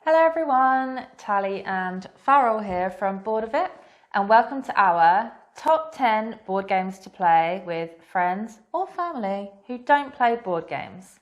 Hello everyone, Tally and Farrell here from Board of It, and welcome to our top 10 board games to play with friends or family who don't play board games.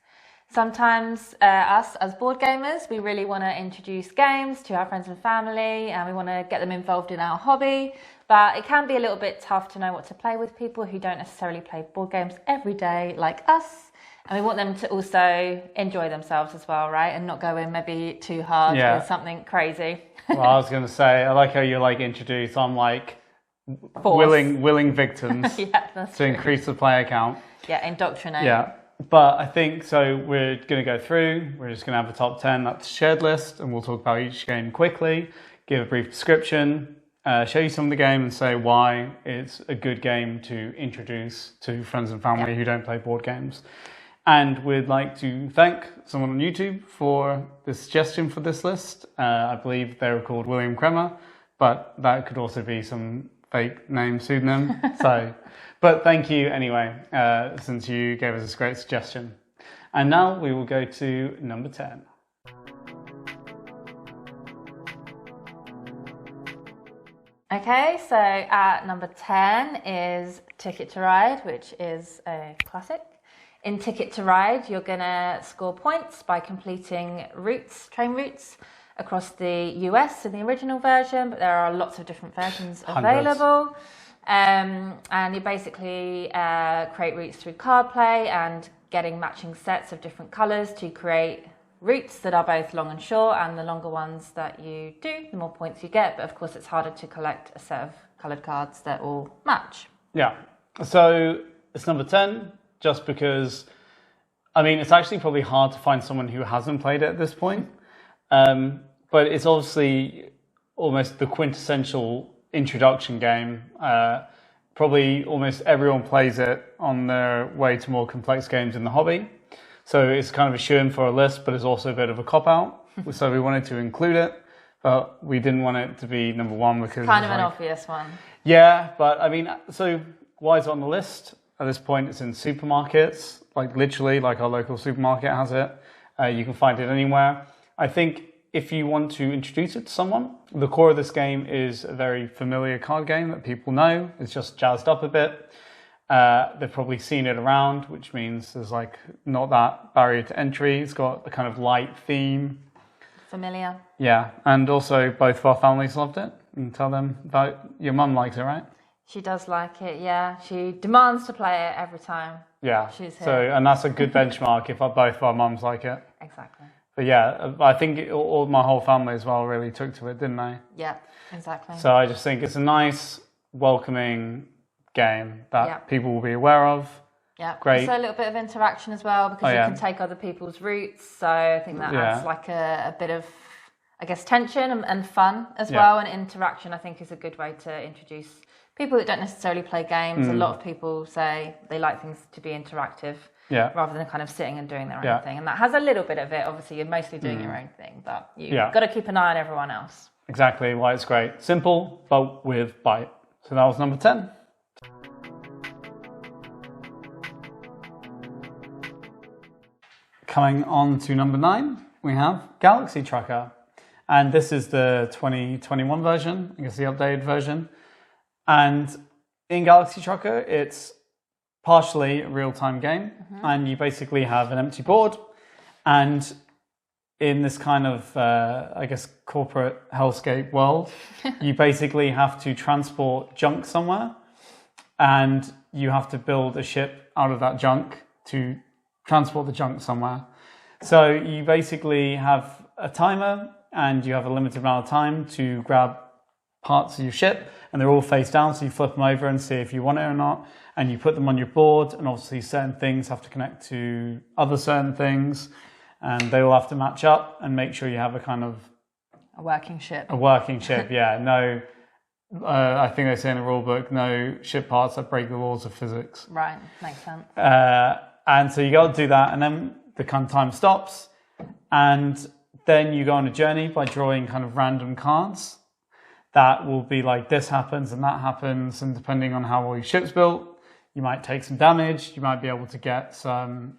Sometimes us as board gamers, we really want to introduce games to our friends and family and we want to get them involved in our hobby, but it can be a little bit tough to know what to play with people who don't necessarily play board games every day like us. And we want them to also enjoy themselves as well, right? And not go in maybe too hard with something crazy. Well, I was going to say, I like how you introduce on willing victims to true. increase the player count. Yeah, indoctrinate. Yeah, but I think, so we're going to go through, we're just going to have a top 10, that's a shared list, and we'll talk about each game quickly, give a brief description, show you some of the game and say why it's a good game to introduce to friends and family who don't play board games. And we'd like to thank someone on YouTube for the suggestion for this list. I believe they were called William Kremer, but that could also be some fake name pseudonym. But thank you anyway, since you gave us this great suggestion. And now we will go to number 10. Okay, so at number 10 is Ticket to Ride, which is a classic. In Ticket to Ride, you're going to score points by completing train routes across the US in the original version, but there are lots of different versions available. And you basically create routes through card play and getting matching sets of different colours to create routes that are both long and short, and the longer ones that you do, the more points you get. But of course, it's harder to collect a set of coloured cards that all match. Yeah, so it's number 10. Just because, it's actually probably hard to find someone who hasn't played it at this point. But it's obviously almost the quintessential introduction game. Probably almost everyone plays it on their way to more complex games in the hobby. So it's kind of a shoe-in for a list, but it's also a bit of a cop-out. So we wanted to include it, but we didn't want it to be number one because... Kind of an obvious one. Yeah, but so why is it on the list? At this point, it's in supermarkets, literally, our local supermarket has it. You can find it anywhere. I think if you want to introduce it to someone, the core of this game is a very familiar card game that people know. It's just jazzed up a bit. They've probably seen it around, which means there's not that barrier to entry. It's got a kind of light theme. Familiar. Yeah, and also both of our families loved it. You can tell them about, your mum likes it, right? She does like it, yeah. She demands to play it every time she's here. And that's a good benchmark if both of our mums like it. Exactly. But yeah, I think my whole family as well really took to it, didn't they? Yeah, exactly. So I just think it's a nice, welcoming game that people will be aware of. Yeah, great. Also a little bit of interaction as well, because you can take other people's routes. So I think that adds a bit of, tension and fun as well. And interaction, I think, is a good way to introduce people that don't necessarily play games. A lot of people say they like things to be interactive rather than kind of sitting and doing their own thing. And that has a little bit of it. Obviously, you're mostly doing your own thing, but you've got to keep an eye on everyone else. Exactly, why it's great. Simple, but with bite. So that was number 10. Coming on to number 9, we have Galaxy Tracker. And this is the 2021 version, the updated version. And in Galaxy Tracker, it's partially a real-time game, and you basically have an empty board, and in this kind of, corporate hellscape world, you basically have to transport junk somewhere, and you have to build a ship out of that junk to transport the junk somewhere. So you basically have a timer, and you have a limited amount of time to grab parts of your ship, and they're all face down, so you flip them over and see if you want it or not, and you put them on your board, and obviously certain things have to connect to other certain things, and they all have to match up and make sure you have a working ship. A working ship, yeah. No, I think they say in the rule book, no ship parts that break the laws of physics. Right, makes sense. And so you got to do that, and then the time stops, and then you go on a journey by drawing random cards. That will be this happens and that happens, and depending on how well your ship's built, you might take some damage, you might be able to get some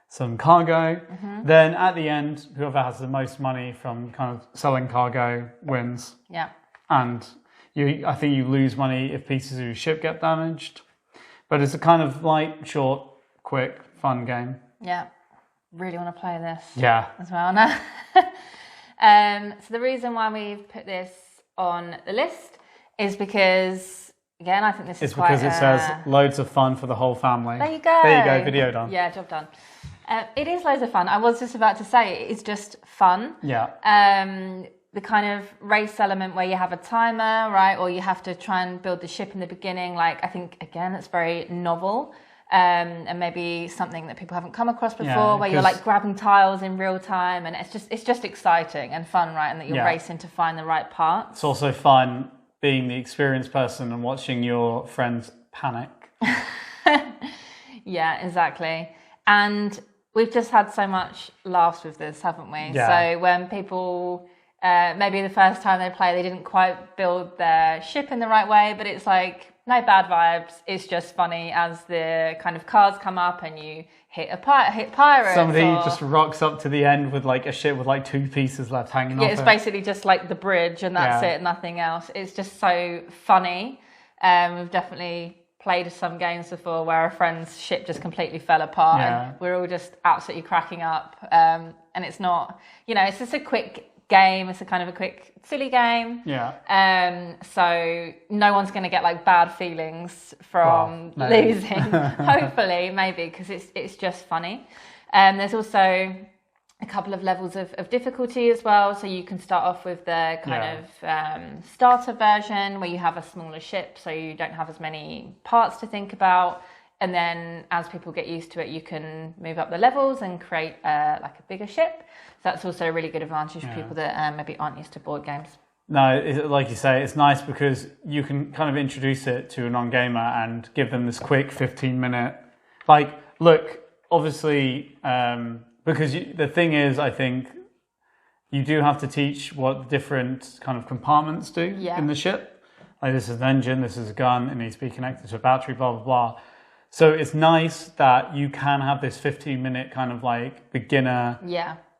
some cargo. Then at the end, whoever has the most money from kind of selling cargo wins. Yeah. And I think you lose money if pieces of your ship get damaged. But it's a kind of light, short, quick, fun game. Yeah. Really want to play this. Yeah. As well now. So the reason why we've put this on the list is because, again, I think this is quite... It's because it says loads of fun for the whole family. There you go. There you go, video done. Yeah, job done. It is loads of fun. I was just about to say, it's just fun. Yeah. The kind of race element where you have a timer, right? Or you have to try and build the ship in the beginning. Like, I think, again, it's very novel. And maybe something that people haven't come across before, where you're like grabbing tiles in real time, and it's just exciting and fun, right? And that you're racing to find the right parts. It's also fun being the experienced person and watching your friends panic. Yeah, exactly. And we've just had so much laughs with this, haven't we? Yeah. So when people maybe the first time they play, they didn't quite build their ship in the right way, but it's like, no bad vibes. It's just funny as the kind of cards come up and you hit pirates. Somebody just rocks up to the end with like a ship with like 2 pieces left hanging off. Yeah, it's basically just like the bridge and that's it, nothing else. It's just so funny. We've definitely played some games before where a friend's ship just completely fell apart and we're all just absolutely cracking up. And it's not, it's just a quick game. It's a kind of a quick, silly game. Yeah. So no one's going to get like bad feelings from losing. Hopefully, maybe, because it's just funny. There's also a couple of levels of difficulty as well. So you can start off with the kind of starter version where you have a smaller ship, so you don't have as many parts to think about. And then as people get used to it, you can move up the levels and create like a bigger ship. So that's also a really good advantage for people that maybe aren't used to board games. No, like you say, it's nice because you can kind of introduce it to a non-gamer and give them this quick 15-minute... Like, look, obviously, because the thing is, I think, you do have to teach what different kind of compartments do in the ship. Like, this is an engine, this is a gun, it needs to be connected to a battery, blah, blah, blah. So it's nice that you can have this 15-minute kind of like beginner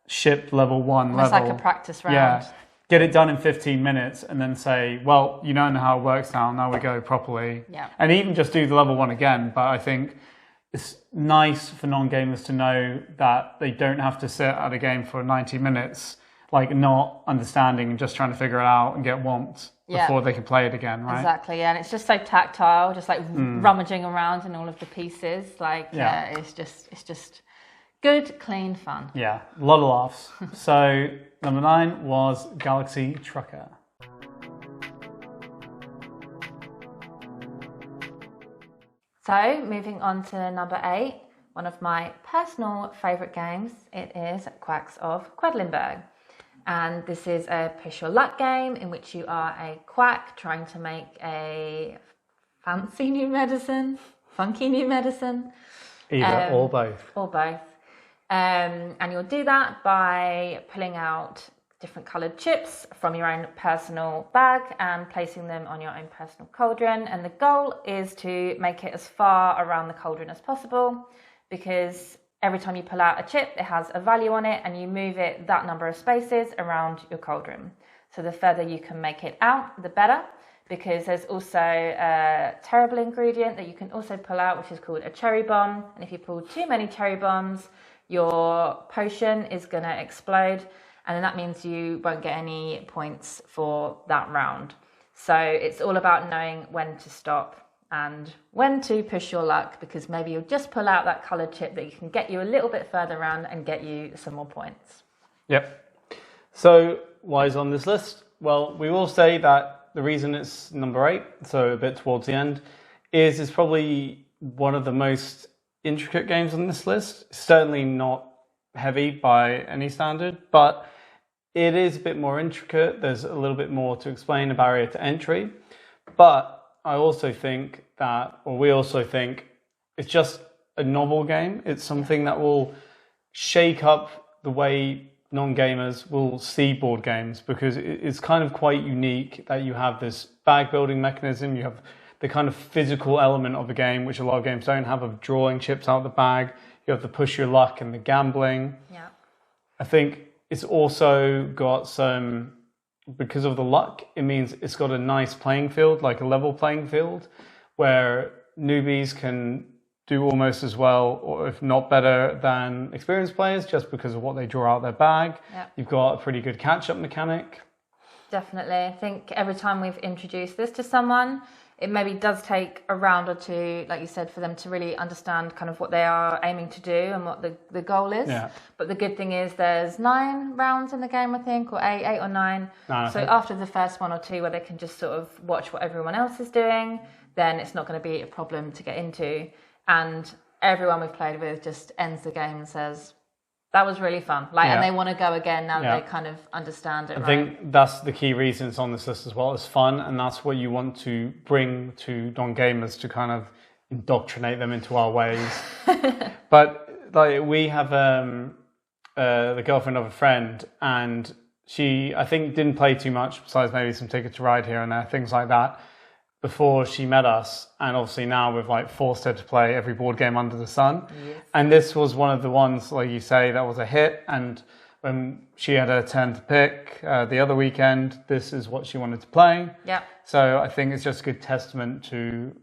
ship level 1 almost level. like a practice round. Yeah. Get it done in 15 minutes and then say, well, you know how it works now we go properly. Yeah. And even just do the level 1 again. But I think it's nice for non-gamers to know that they don't have to sit at a game for 90 minutes, like not understanding and just trying to figure it out and get whomped before they can play it again, right? Exactly, and it's just so tactile, just like rummaging around in all of the pieces. Like, it's just good, clean fun. Yeah, a lot of laughs. So number 9 was Galaxy Trucker. So moving on to number 8, one of my personal favourite games, it is Quacks of Quedlinburg. And this is a push your luck game in which you are a quack trying to make a fancy new medicine, funky new medicine. Either or both. Or both. And you'll do that by pulling out different coloured chips from your own personal bag and placing them on your own personal cauldron. And the goal is to make it as far around the cauldron as possible, because every time you pull out a chip, it has a value on it and you move it that number of spaces around your cauldron. So the further you can make it out, the better, because there's also a terrible ingredient that you can also pull out, which is called a cherry bomb. And if you pull too many cherry bombs, your potion is going to explode. And then that means you won't get any points for that round. So it's all about knowing when to stop and when to push your luck, because maybe you'll just pull out that coloured chip that you can get you a little bit further around and get you some more points. Yep. So why is on this list? Well, we will say that the reason it's number 8, so a bit towards the end, is it's probably one of the most intricate games on this list. Certainly not heavy by any standard, but it is a bit more intricate. There's a little bit more to explain, a barrier to entry. But I also think that, or we also think, it's just a novel game. It's something that will shake up the way non-gamers will see board games, because it's kind of quite unique that you have this bag building mechanism, you have the kind of physical element of the game, which a lot of games don't have, of drawing chips out of the bag. You have the push your luck and the gambling. Yeah. I think it's also got some, because of the luck, it means it's got a nice playing field, like a level playing field, where newbies can do almost as well, or if not better, than experienced players, just because of what they draw out their bag. Yep. You've got a pretty good catch-up mechanic. Definitely. I think every time we've introduced this to someone, it maybe does take a round or two, like you said, for them to really understand kind of what they are aiming to do and what the goal is. Yeah. But the good thing is there's 9 rounds in the game, I think, or 8 or 9. So after the first 1 or 2 where they can just sort of watch what everyone else is doing, then it's not going to be a problem to get into. And everyone we've played with just ends the game and says, that was really fun. And they want to go again now that they kind of understand it. I think that's the key reason it's on this list as well. It's fun, and that's what you want to bring to non-gamers to kind of indoctrinate them into our ways. But like we have the girlfriend of a friend, and she, I think, didn't play too much besides maybe some Ticket to Ride here and there, things like that, before she met us. And obviously now we've like forced her to play every board game under the sun. Yes. And this was one of the ones, like you say, that was a hit. And when she had her turn to pick the other weekend, this is what she wanted to play. Yeah. So I think it's just a good testament to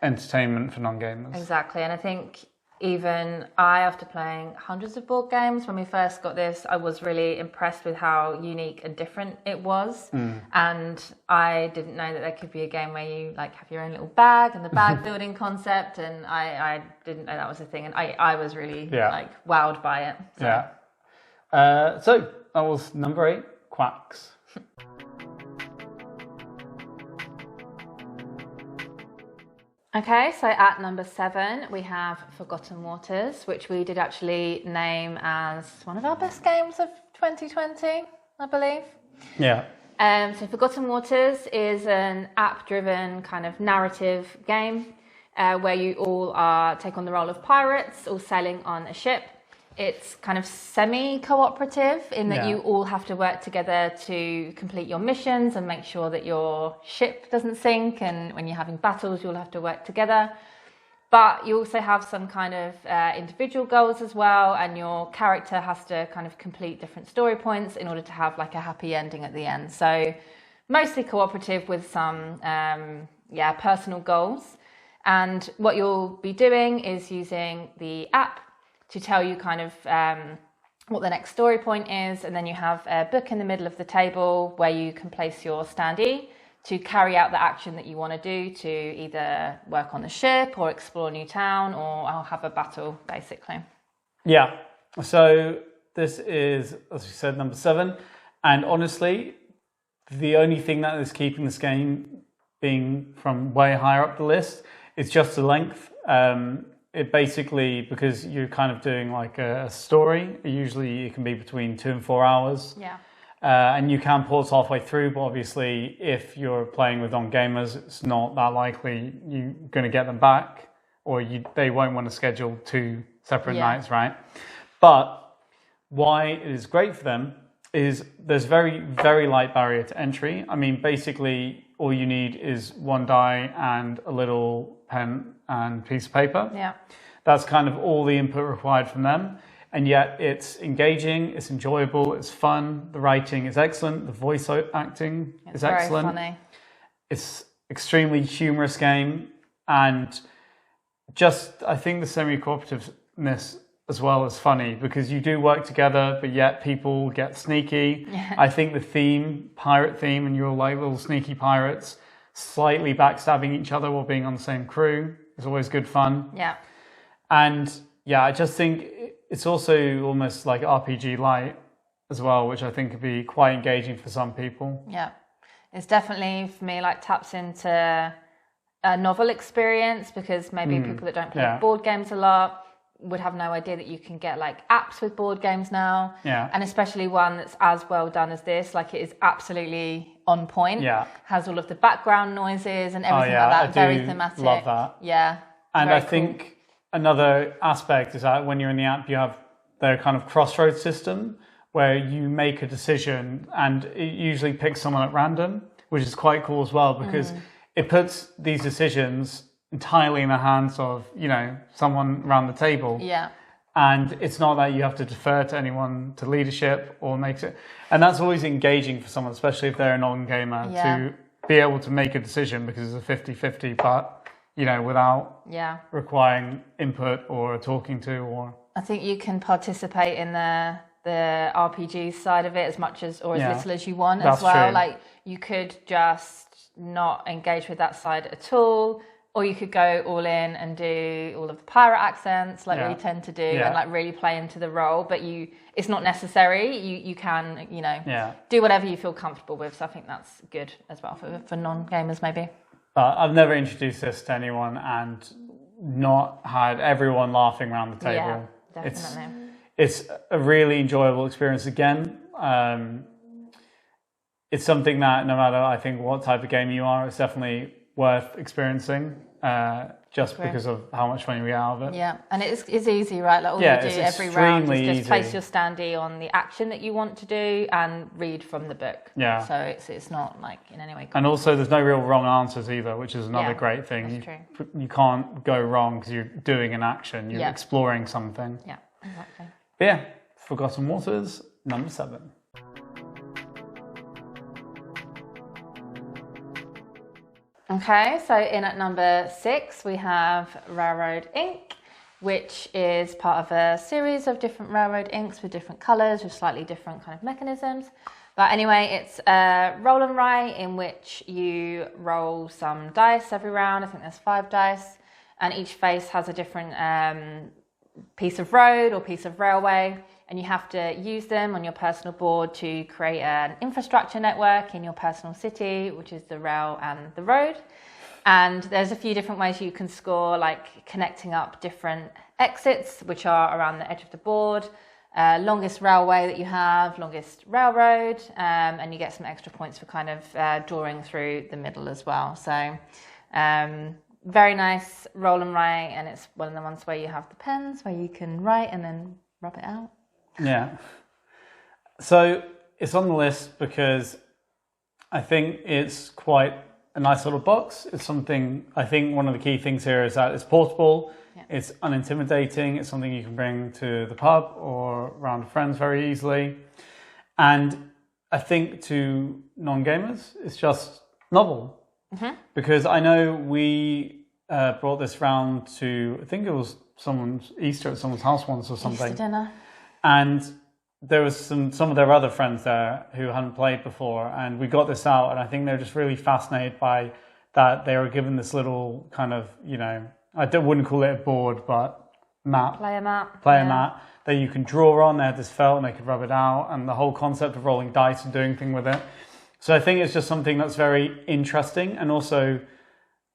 entertainment for non-gamers. Exactly. And I think even I, after playing hundreds of board games, when we first got this, I was really impressed with how unique and different it was. And I didn't know that there could be a game where you like have your own little bag and the bag building concept. And I didn't know that was a thing. And I was really like wowed by it. So. Yeah. So that was number 8, Quacks. Okay, so at number 7, we have Forgotten Waters, which we did actually name as one of our best games of 2020, I believe. Yeah. So Forgotten Waters is an app-driven kind of narrative game where you all take on the role of pirates, all sailing on a ship. It's kind of semi-cooperative in that you all have to work together to complete your missions and make sure that your ship doesn't sink, and when you're having battles you'll have to work together. But you also have some kind of individual goals as well, and your character has to kind of complete different story points in order to have like a happy ending at the end. So mostly cooperative with some personal goals. And what you'll be doing is using the app to tell you kind of what the next story point is, and then you have a book in the middle of the table where you can place your standee to carry out the action that you want to do, to either work on the ship or explore a new town or have a battle, basically. Yeah, so this is, as we said, number 7, and honestly, the only thing that is keeping this game being from way higher up the list is just the length. It basically, because you're kind of doing like a story, usually it can be between 2 and 4 hours. Yeah. And you can pause halfway through, but obviously if you're playing with non-gamers, it's not that likely you're going to get them back, or they won't want to schedule 2 separate nights, right? But why it is great for them is there's very, very light barrier to entry. I mean, basically all you need is 1 die and a little pen and piece of paper. Yeah. That's kind of all the input required from them. And yet it's engaging, it's enjoyable, it's fun, the writing is excellent, the voice acting is excellent. Very funny. It's extremely humorous game, and just, I think the semi-cooperativeness as well is funny, because you do work together, but yet people get sneaky. Yeah. I think the pirate theme, and you're all like little sneaky pirates, slightly backstabbing each other while being on the same crew is always good fun. Yeah. And yeah, I just think it's also almost like RPG light as well, which I think could be quite engaging for some people. Yeah. It's definitely, for me, like taps into a novel experience, because maybe people that don't play board games a lot would have no idea that you can get like apps with board games now. Yeah. And especially one that's as well done as this. Like, it is absolutely on point. Yeah. Has all of the background noises and everything like that. Very thematic. Love that. Yeah. And I think another aspect is that when you're in the app, you have the kind of crossroads system where you make a decision and it usually picks someone at random, which is quite cool as well, because it puts these decisions entirely in the hands of, someone around the table. Yeah. And it's not that you have to defer to anyone to leadership or makes it. And that's always engaging for someone, especially if they're a non-gamer, to be able to make a decision because it's a 50-50, but, without requiring input or talking to or... I think you can participate in the RPG side of it as much as, or as little as you want as well. True. Like, you could just not engage with that side at all. Or you could go all in and do all of the pirate accents like we tend to do and like really play into the role. But it's not necessary. You can, do whatever you feel comfortable with. So I think that's good as well for non-gamers maybe. I've never introduced this to anyone and not had everyone laughing around the table. Yeah, definitely. It's a really enjoyable experience again. It's something that no matter, I think, what type of game you are, it's definitely worth experiencing just because of how much fun you get out of it. Yeah, and it's easy, right? Like all you do every round is just place your standee on the action that you want to do and read from the book. Yeah. So it's not like in any way. And also there's no real wrong answers either, which is another great thing. That's true. You can't go wrong because you're doing an action, you're exploring something. Yeah, exactly. But yeah, Forgotten Waters, number 7. Okay, so in at number 6 we have Railroad Ink, which is part of a series of different Railroad inks with different colours with slightly different kind of mechanisms. But anyway, it's a roll and write in which you roll some dice every round. I think there's 5 dice, and each face has a different piece of road or piece of railway, and you have to use them on your personal board to create an infrastructure network in your personal city, which is the rail and the road. And there's a few different ways you can score, like connecting up different exits, which are around the edge of the board, longest railway that you have, longest railroad, and you get some extra points for kind of drawing through the middle as well. So very nice roll and write, and it's one of the ones where you have the pens where you can write and then rub it out. Yeah. So it's on the list because I think it's quite a nice little box. It's something, I think one of the key things here is that it's portable, it's unintimidating, it's something you can bring to the pub or around with friends very easily. And I think to non-gamers, it's just novel. Mm-hmm. Because I know we brought this round to, I think it was someone's Easter at someone's house once or something. Easter dinner. And there was some of their other friends there who hadn't played before, and we got this out, and I think they're just really fascinated by that. They were given this little kind of, I wouldn't call it a board, but map. Player map that you can draw on. They had this felt and they could rub it out, and the whole concept of rolling dice and doing things with it. So I think it's just something that's very interesting, and also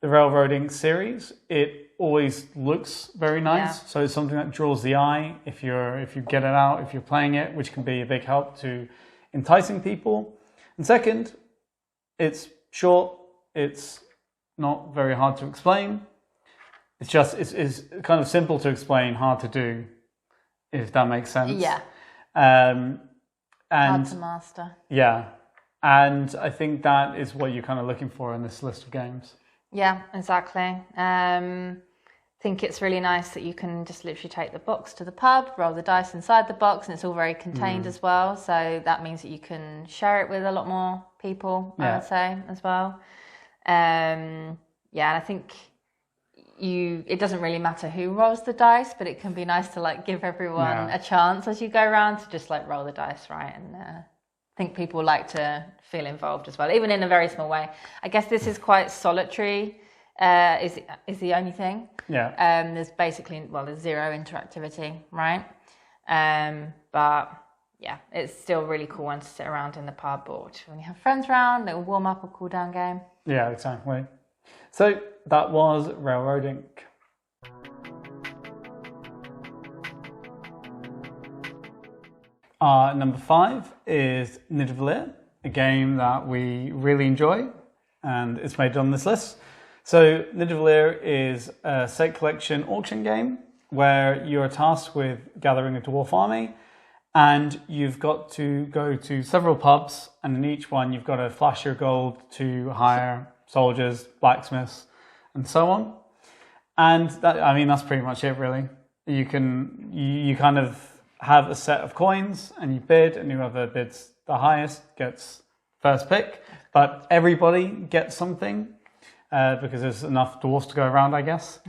the Railroading series, it always looks very nice. So it's something that draws the eye if you get it out, if you're playing it, which can be a big help to enticing people. And second, it's short, it's not very hard to explain. It's kind of simple to explain, hard to do, if that makes sense. Yeah. And hard to master. Yeah. And I think that is what you're kind of looking for in this list of games. Yeah, exactly. I think it's really nice that you can just literally take the box to the pub, roll the dice inside the box, and it's all very contained as well. So that means that you can share it with a lot more people, I would say, as well. And I think it doesn't really matter who rolls the dice, but it can be nice to like give everyone a chance as you go around to just like roll the dice, right? And I think people like to feel involved as well, even in a very small way. I guess this is quite solitary, is the only thing. Yeah. There's there's zero interactivity, right? But yeah, it's still really cool one to sit around in the pub or when you have friends around, little warm up or cool down game. Yeah, exactly. So that was Railroad Ink. Number 5 is Nidavellir, a game that we really enjoy, and it's made on this list. So Nidavellir is a set collection auction game where you're tasked with gathering a dwarf army, and you've got to go to several pubs, and in each one you've got to flash your gold to hire soldiers, blacksmiths, and so on. And that's pretty much it, really. you kind of have a set of coins and you bid, and whoever bids the highest gets first pick. But everybody gets something because there's enough dwarfs to go around, I guess.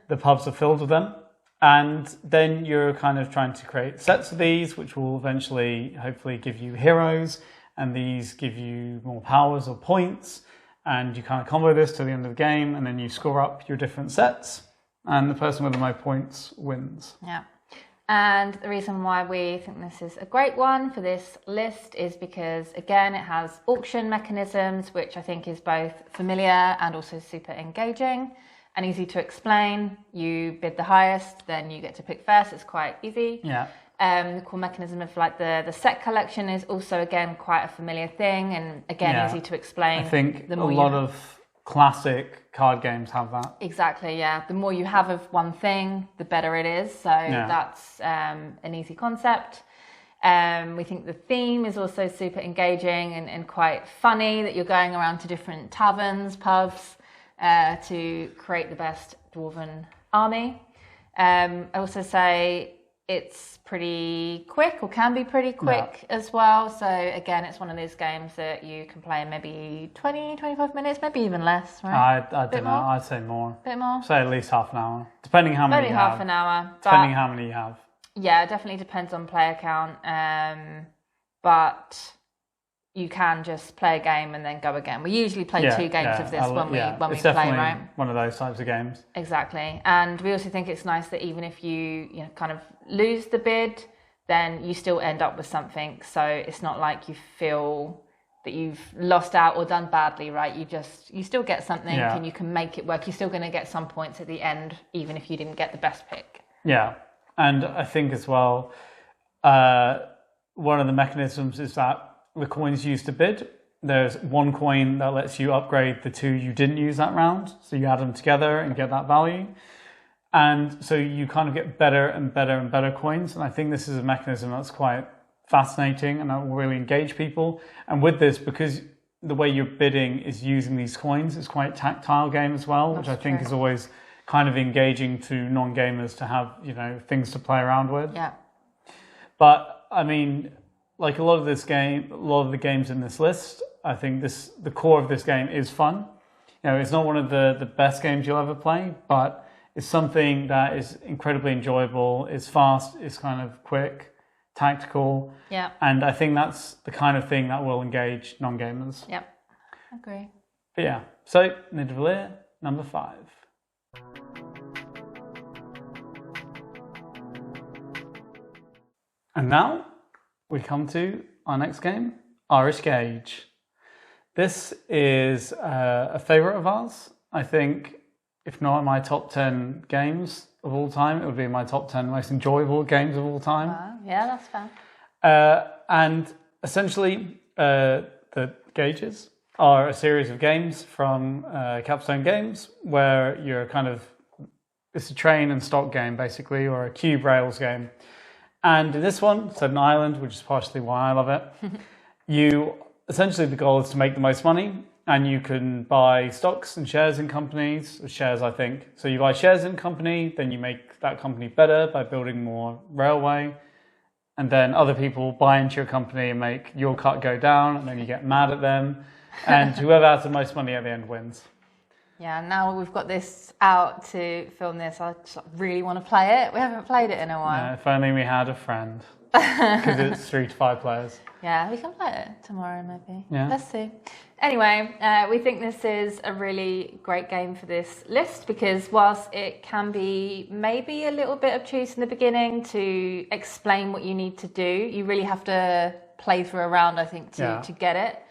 The pubs are filled with them. And then you're kind of trying to create sets of these, which will eventually, hopefully, give you heroes. And these give you more powers or points. And you kind of combo this to the end of the game. And then you score up your different sets. And the person with the most points wins. Yeah. And the reason why we think this is a great one for this list is because, again, it has auction mechanisms, which I think is both familiar and also super engaging and easy to explain. You bid the highest, then you get to pick first. It's quite easy. Yeah. The core mechanism of like the set collection is also, again, quite a familiar thing and, again, easy to explain. I think a lot of classic card games have that. Exactly, yeah. The more you have of one thing, the better it is. So that's an easy concept. We think the theme is also super engaging and quite funny, that you're going around to different taverns, pubs, to create the best dwarven army. I also say it's pretty quick, or can be pretty quick as well. So again, it's one of those games that you can play in maybe 20, 25 minutes, maybe even less, right? I don't know. I'd say more. Bit more? Say at least half an hour, depending how many maybe you have. half an hour. Depending how many you have. Yeah, it definitely depends on player count. But you can just play a game and then go again. We usually play 2 games of this when we it's play, definitely right? One of those types of games. Exactly. And we also think it's nice that even if you kind of lose the bid, then you still end up with something. So it's not like you feel that you've lost out or done badly, right? You still get something and you can make it work. You're still going to get some points at the end, even if you didn't get the best pick. Yeah. And I think as well, one of the mechanisms is that the coins used to bid, there's one coin that lets you upgrade the 2 you didn't use that round. So you add them together and get that value. And so you kind of get better and better and better coins. And I think this is a mechanism that's quite fascinating and that will really engage people. And with this, because the way you're bidding is using these coins, it's quite a tactile game as well, which I think is always kind of engaging to non-gamers to have, things to play around with. Yeah. But I mean, like a lot of the games in this list, I think the core of this game is fun. It's not one of the best games you'll ever play, but it's something that is incredibly enjoyable. It's fast, it's kind of quick, tactical. Yeah. And I think that's the kind of thing that will engage non-gamers. Yep, agree. But yeah, so Nidavellir, number 5. And now we come to our next game, Irish Gauge. This is a favourite of ours. I think, if not in my top 10 games of all time, it would be in my top 10 most enjoyable games of all time. Yeah, that's fair. And essentially, the Gauges are a series of games from Capstone Games where you're it's a train and stock game, basically, or a cube rails game. And in this one, set an island, which is partially why I love it. Essentially, the goal is to make the most money, and you can buy stocks and shares in companies, shares, I think. So you buy shares in a company, then you make that company better by building more railway, and then other people buy into your company and make your cut go down, and then you get mad at them, and whoever has the most money at the end wins. Yeah, now we've got this out to film this, I just really want to play it. We haven't played it in a while. Yeah, if only we had a friend. Because it's 3 to 5 players. Yeah, we can play it tomorrow maybe. Yeah. Let's see. Anyway, we think this is a really great game for this list because whilst it can be maybe a little bit obtuse in the beginning to explain what you need to do, you really have to play through a round, I think, to get it.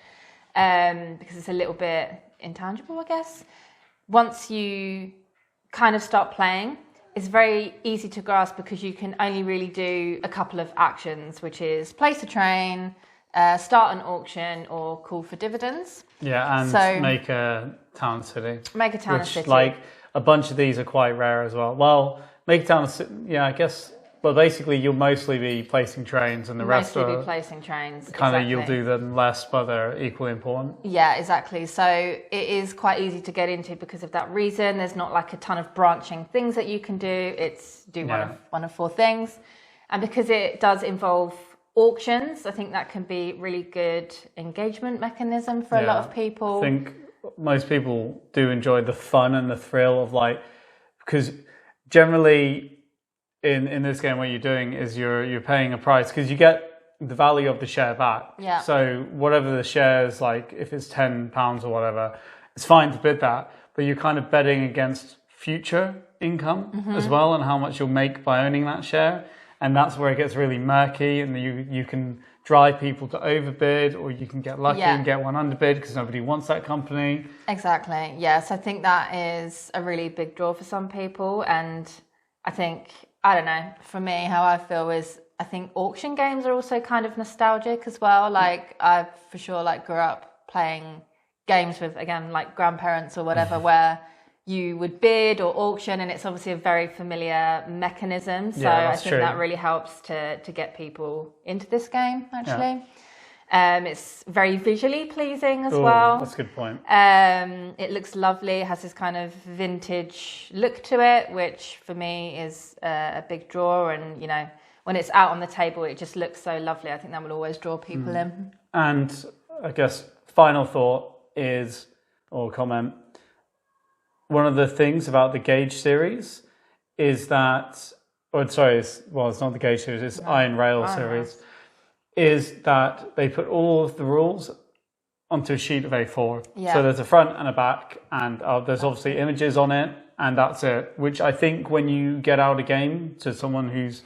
Because it's a little bit intangible, I guess. Once you kind of start playing, it's very easy to grasp because you can only really do a couple of actions, which is place a train, start an auction, or call for dividends. Yeah, and make a town city. Make a town city. Like, a bunch of these are quite rare as well. Well, make a town city, yeah, I guess, But basically, you'll mostly be placing trains, and the rest are be placing trains. kind of you'll do them less, but they're equally important. Yeah, exactly. So it is quite easy to get into because of that reason. There's not like a ton of branching things that you can do. It's do one of four things, and because it does involve auctions, I think that can be really good engagement mechanism for a lot of people. I think most people do enjoy the fun and the thrill of because generally in this game what you're doing is you're paying a price because you get the value of the share back. Yeah. So whatever the share is, like if it's £10 or whatever, it's fine to bid that, but you're kind of betting against future income as well and how much you'll make by owning that share. And that's where it gets really murky, and you can drive people to overbid, or you can get lucky and get one underbid because nobody wants that company. Exactly. Yes, I think that is a really big draw for some people, and I think, I don't know, for me, how I feel is I think auction games are also kind of nostalgic as well. Like I for sure grew up playing games with, again, like grandparents or whatever, where you would bid or auction, and it's obviously a very familiar mechanism. So I think that really helps to get people into this game, actually. Yeah. It's very visually pleasing as well. That's a good point. It looks lovely. It has this kind of vintage look to it, which for me is a big draw. And, you know, when it's out on the table, it just looks so lovely. I think that will always draw people in. And I guess final thought is, or comment, one of the things about the Gauge series is that, it's not the Gauge series, it's Iron Rail series, is that they put all of the rules onto a sheet of A4. Yeah. So there's a front and a back, and there's obviously images on it, and that's it. Which I think when you get out a game to someone who's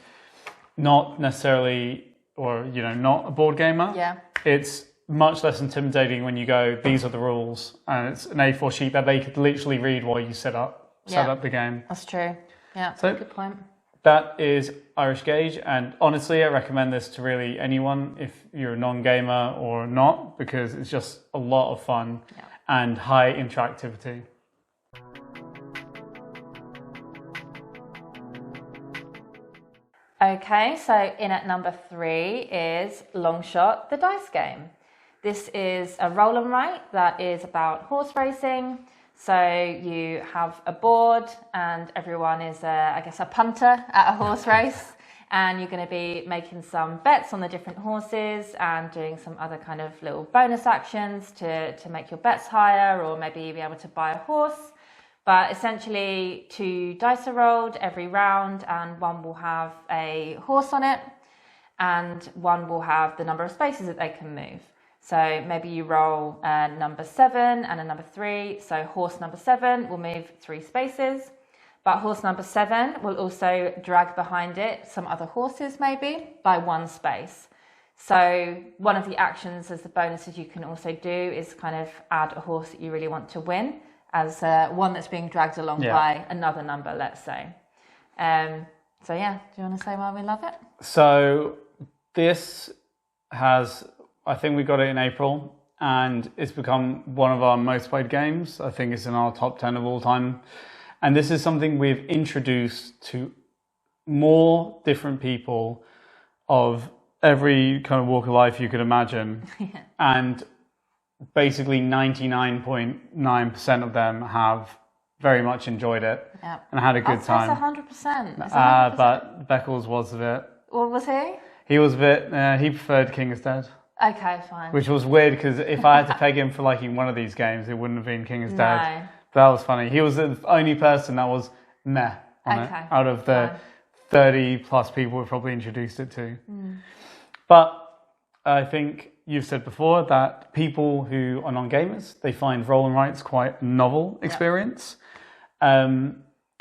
not necessarily, or not a board gamer, it's much less intimidating when you go, these are the rules, and it's an A4 sheet that they could literally read while you set up the game. That's true. Yeah, so good point. That is Irish Gauge, and honestly I recommend this to really anyone if you're a non-gamer or not, because it's just a lot of fun and high interactivity. Okay, so in at number 3 is Longshot, the dice game. This is a roll and write that is about horse racing. So you have a board and everyone is, a punter at a horse race. And you're going to be making some bets on the different horses and doing some other kind of little bonus actions to make your bets higher, or maybe be able to buy a horse. But essentially 2 dice are rolled every round, and one will have a horse on it and one will have the number of spaces that they can move. So maybe you roll a number 7 and a number 3. So horse number 7 will move 3 spaces, but horse number 7 will also drag behind it some other horses maybe by 1 space. So one of the actions as the bonuses you can also do is kind of add a horse that you really want to win as one that's being dragged along by another number, let's say. So yeah, do you want to say why we love it? So this has, I think we got it in April, and it's become one of our most played games. I think it's in our top 10 of all time. And this is something we've introduced to more different people of every kind of walk of life you could imagine. And basically 99.9% of them have very much enjoyed it and had a good time. That's 100%. But Beckles was a bit... What was he? He was a bit... he preferred King is Dead. Okay, fine. Which was weird, because if I had to peg him for liking one of these games, it wouldn't have been King is Dead. No. But that was funny. He was the only person that was meh on it, out of the 30 plus people we've probably introduced it to. But I think you've said before that people who are non-gamers, they find roll and writes quite a novel experience.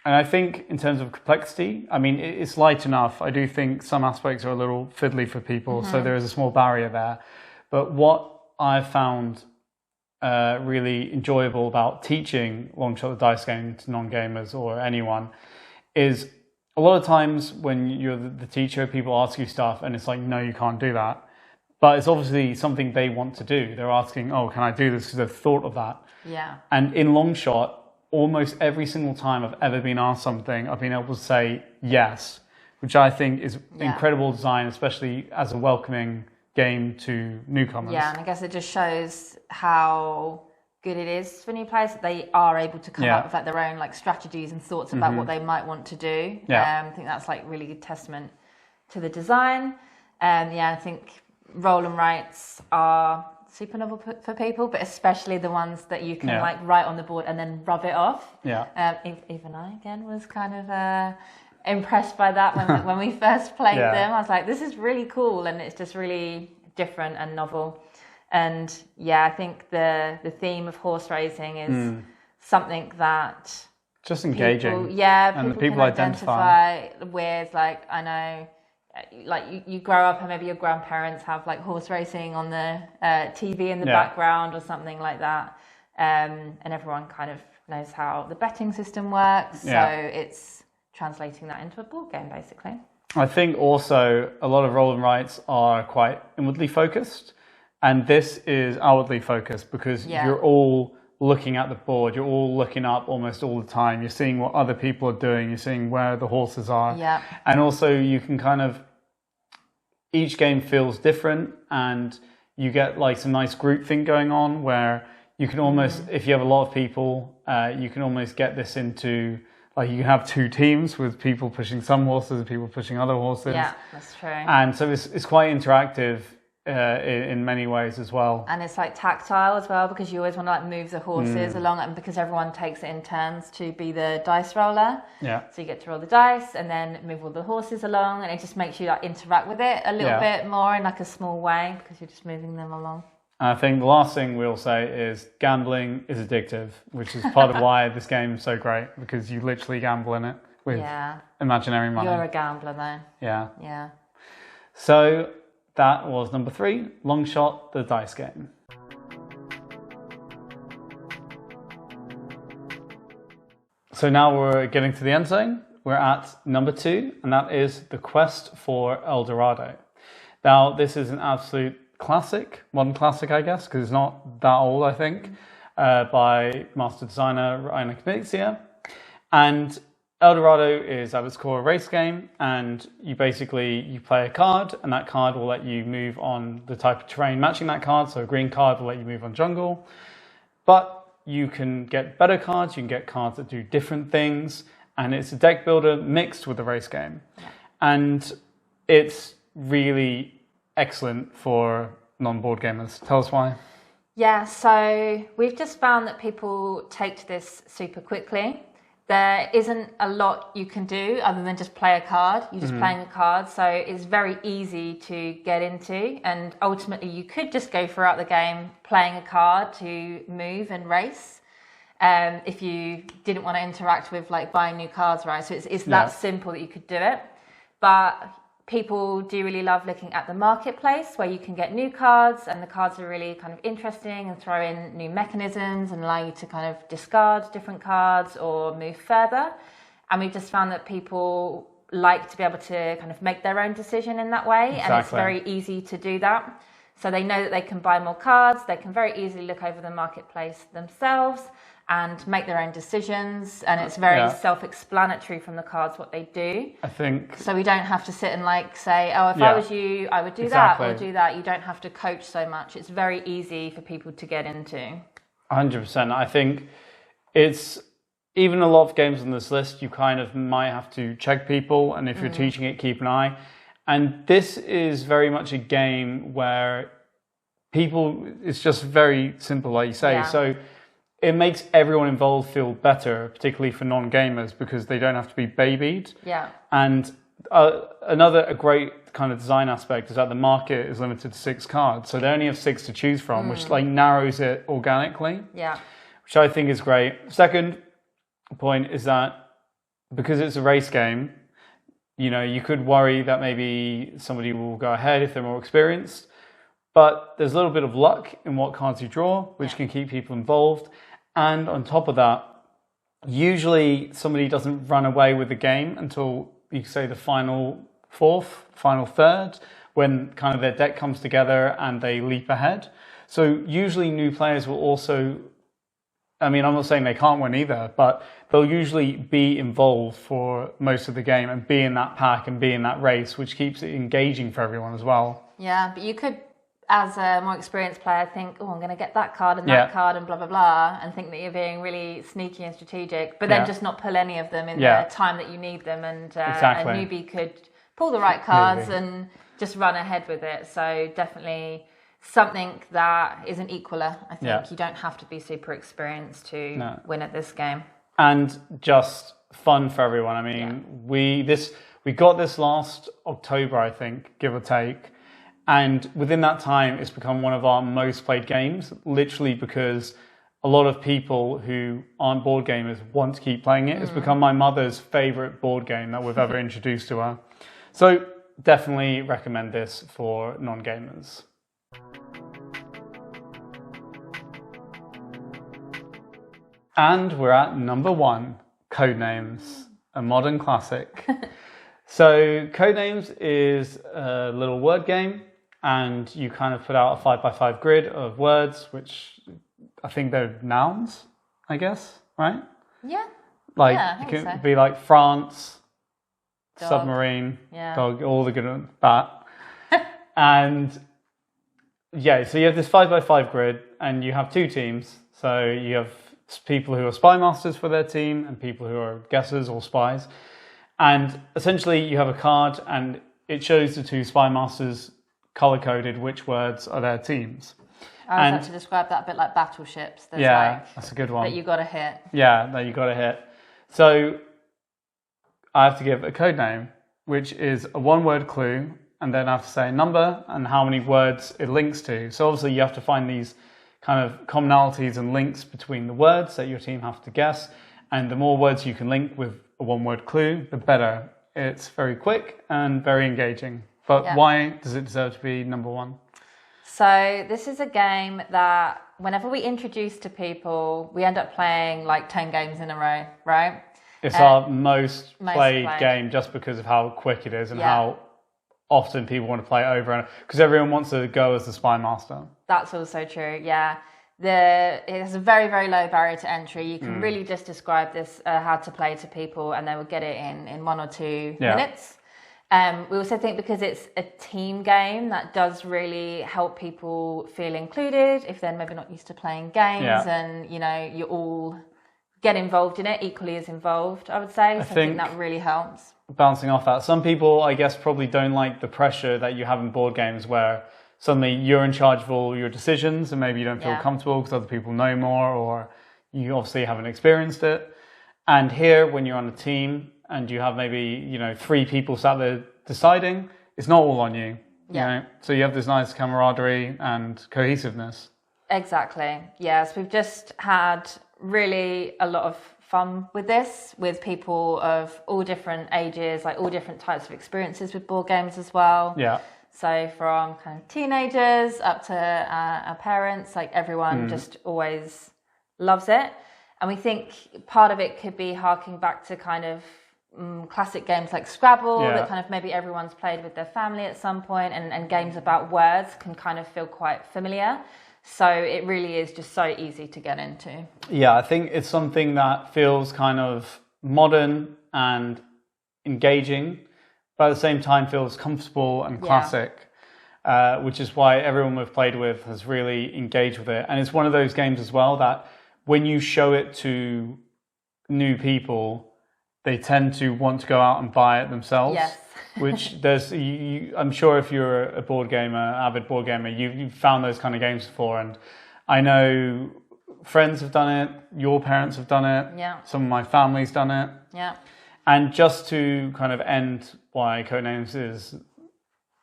And I think in terms of complexity, I mean, it's light enough. I do think some aspects are a little fiddly for people, so there is a small barrier there. But what I've found really enjoyable about teaching Longshot the dice game to non-gamers or anyone is a lot of times when you're the teacher, people ask you stuff and it's like, no, you can't do that. But it's obviously something they want to do. They're asking, oh, can I do this? Because they've thought of that. Yeah. And in Longshot, almost every single time I've ever been asked something, I've been able to say yes, which I think is incredible design, especially as a welcoming game to newcomers. Yeah, and I guess it just shows how good it is for new players that they are able to come up with like their own like strategies and thoughts about what they might want to do. I think that's like really good testament to the design. I think roll and writes are super novel for people, but especially the ones that you can like write on the board and then rub it off. Even I again was kind of impressed by that when we first played them. I was like, this is really cool, and it's just really different and novel. And I think the theme of horse racing is something that just engaging. People can identify with. Like, I know, like you grow up and maybe your grandparents have like horse racing on the TV in the background or something like that, and everyone kind of knows how the betting system works. So it's translating that into a board game, basically. I think also a lot of roll and writes are quite inwardly focused, and this is outwardly focused because you're all looking at the board, you're all looking up almost all the time, you're seeing what other people are doing, you're seeing where the horses are, and also you can kind of, each game feels different, and you get like some nice group thing going on where you can almost, if you have a lot of people, you can almost get this into, like, you have two teams with people pushing some horses and people pushing other horses. Yeah, that's true. And so it's quite interactive in many ways as well. And it's like tactile as well, because you always want to like move the horses along, and because everyone takes it in turns to be the dice roller. So you get to roll the dice and then move all the horses along, and it just makes you like interact with it a little bit more in like a small way because you're just moving them along. I think the last thing we'll say is gambling is addictive, which is part of why this game is so great, because you literally gamble in it with imaginary money. You're a gambler though. Yeah. So that was number 3, Long Shot, the dice game. So now we're getting to the end zone. We're at number 2, and that is The Quest for El Dorado. Now, this is an absolute classic, modern classic, I guess, because it's not that old, I think, by master designer Rainer Knizia. And El Dorado is at its core a race game, and you play a card, and that card will let you move on the type of terrain matching that card. So a green card will let you move on jungle, but you can get better cards, you can get cards that do different things, and it's a deck builder mixed with a race game. And it's really excellent for non-board gamers. Tell us why. Yeah, so we've just found that people take to this super quickly. There isn't a lot you can do other than just play a card. You're just playing a card, so it's very easy to get into. And ultimately, you could just go throughout the game playing a card to move and race. If you didn't want to interact with like buying new cards, right? So it's that simple that you could do it. But people do really love looking at the marketplace where you can get new cards, and the cards are really kind of interesting and throw in new mechanisms and allow you to kind of discard different cards or move further. And we've just found that people like to be able to kind of make their own decision in that way. And it's very easy to do that. So they know that they can buy more cards. They can very easily look over the marketplace themselves and make their own decisions, and it's very self-explanatory from the cards what they do. I think so. We don't have to sit and like say, "Oh, if I was you, I would do that or do that." You don't have to coach so much. It's very easy for people to get into. 100%. I think it's even a lot of games on this list. You kind of might have to check people, and if you're teaching it, keep an eye. And this is very much a game where people. It's just very simple, like you say. So it makes everyone involved feel better, particularly for non-gamers, because they don't have to be babied. And a great kind of design aspect is that the market is limited to 6 cards. So they only have 6 to choose from, which like narrows it organically. Which I think is great. Second point is that because it's a race game, you know, you could worry that maybe somebody will go ahead if they're more experienced. But there's a little bit of luck in what cards you draw, which can keep people involved. And on top of that, usually somebody doesn't run away with the game until, you say, the final fourth, final third, when kind of their deck comes together and they leap ahead. So usually new players will also I mean, I'm not saying they can't win either, but they'll usually be involved for most of the game and be in that pack and be in that race, which keeps it engaging for everyone as well. Yeah, but you could, as a more experienced player, think, oh, I'm going to get that card and that card and blah, blah, blah, and think that you're being really sneaky and strategic, but then just not pull any of them in the time that you need them. And a newbie could pull the right cards and just run ahead with it. So definitely something that is an equaler. I think you don't have to be super experienced to win at this game. And just fun for everyone. I mean, we got this last October, I think, give or take. And within that time, it's become one of our most played games, literally because a lot of people who aren't board gamers want to keep playing it. It's become my mother's favourite board game that we've ever introduced to her. So definitely recommend this for non-gamers. And we're at number 1, Codenames, a modern classic. So Codenames is a little word game, and you kind of put out a 5x5 grid of words, which I think they're nouns, I guess, right? Yeah. Like, I think it could so. be like France, Dog. submarine, dog, all the good ones, bat. And so you have this 5x5 grid, and you have 2 teams. So you have people who are spy masters for their team and people who are guessers or spies. And essentially you have a card and it shows the 2 spy masters color-coded which words are their teams. I was about to describe that a bit like battleships. There's that's a good one. That you got to hit. Yeah, that you got to hit. So I have to give a code name, which is a 1-word clue, and then I have to say a number and how many words it links to. So obviously you have to find these kind of commonalities and links between the words that your team have to guess. And the more words you can link with a 1-word clue, the better. It's very quick and very engaging. But why does it deserve to be number 1? So this is a game that whenever we introduce to people, we end up playing like 10 games in a row, right? It's our most played game just because of how quick it is and how often people want to play it over and because everyone wants to go as the spy master. That's also true, yeah. It has a very, very low barrier to entry. You can really just describe this, how to play to people, and they will get it in 1 or 2 minutes. We also think because it's a team game, that does really help people feel included if they're maybe not used to playing games and, you know, you all get involved in it, equally as involved, I would say. So I think that really helps. Bouncing off that, some people, I guess, probably don't like the pressure that you have in board games where suddenly you're in charge of all your decisions and maybe you don't feel comfortable because other people know more or you obviously haven't experienced it. And here, when you're on a team and you have maybe, 3 people sat there deciding, it's not all on you. You know? So you have this nice camaraderie and cohesiveness. Exactly. Yes, we've just had really a lot of fun with this, with people of all different ages, like all different types of experiences with board games as well. Yeah. So from kind of teenagers up to our parents, like everyone just always loves it. And we think part of it could be harking back to kind of classic games like Scrabble that kind of maybe everyone's played with their family at some point, and games about words can kind of feel quite familiar. So it really is just so easy to get into. Yeah, I think it's something that feels kind of modern and engaging, but at the same time feels comfortable and classic, which is why everyone we've played with has really engaged with it. And it's one of those games as well that when you show it to new people, they tend to want to go out and buy it themselves. Yes. Which I'm sure if you're a board gamer, avid board gamer, you've found those kind of games before. And I know friends have done it, your parents have done it, some of my family's done it. Yeah. And just to kind of end why Codenames is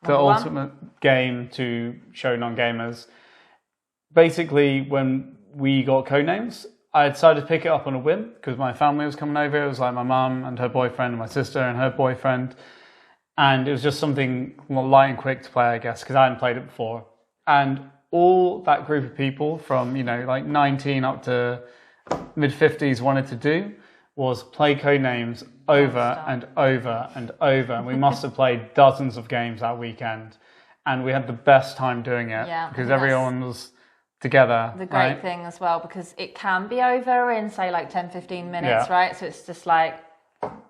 the ultimate game to show non-gamers, basically when we got Codenames, I decided to pick it up on a whim because my family was coming over. It was like my mum and her boyfriend and my sister and her boyfriend. And it was just something light and quick to play, I guess, because I hadn't played it before. And all that group of people from, like 19 up to mid-50s wanted to do was play Codenames over and over and over. And we must have played dozens of games that weekend. And we had the best time doing it because everyone was together. The great thing as well, because it can be over in say like 10-15 minutes, right? So it's just like,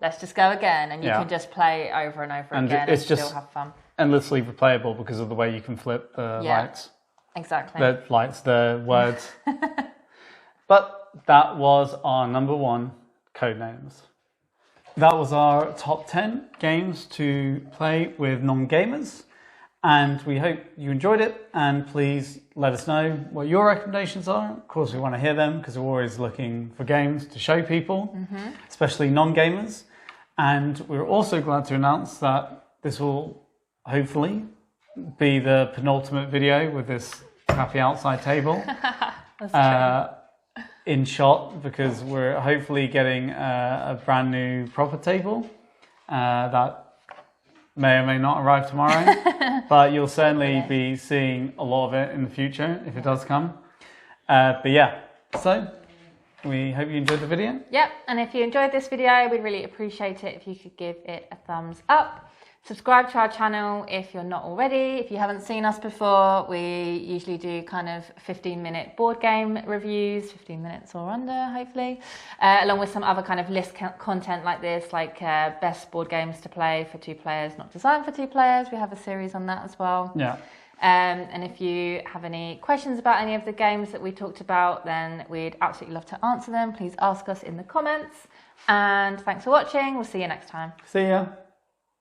let's just go again, and you can just play over and over again and still have fun. Endlessly replayable because of the way you can flip the lights. Exactly. The words. But that was our number 1 Codenames. That was our top 10 games to play with non-gamers. And we hope you enjoyed it. And please let us know what your recommendations are. Of course, we want to hear them because we're always looking for games to show people, especially non-gamers. And we're also glad to announce that this will hopefully be the penultimate video with this crappy outside table. That's true. In shot, because we're hopefully getting a brand new proper table that may or may not arrive tomorrow, but you'll certainly be seeing a lot of it in the future if it does come. But yeah, so we hope you enjoyed the video. Yep, and if you enjoyed this video, we'd really appreciate it if you could give it a thumbs up. Subscribe to our channel if you're not already. If you haven't seen us before, we usually do kind of 15-minute board game reviews, 15 minutes or under, hopefully, along with some other kind of list content like this, like best board games to play for 2 players, not designed for 2 players. We have a series on that as well. Yeah. And if you have any questions about any of the games that we talked about, then we'd absolutely love to answer them. Please ask us in the comments. And thanks for watching. We'll see you next time. See ya.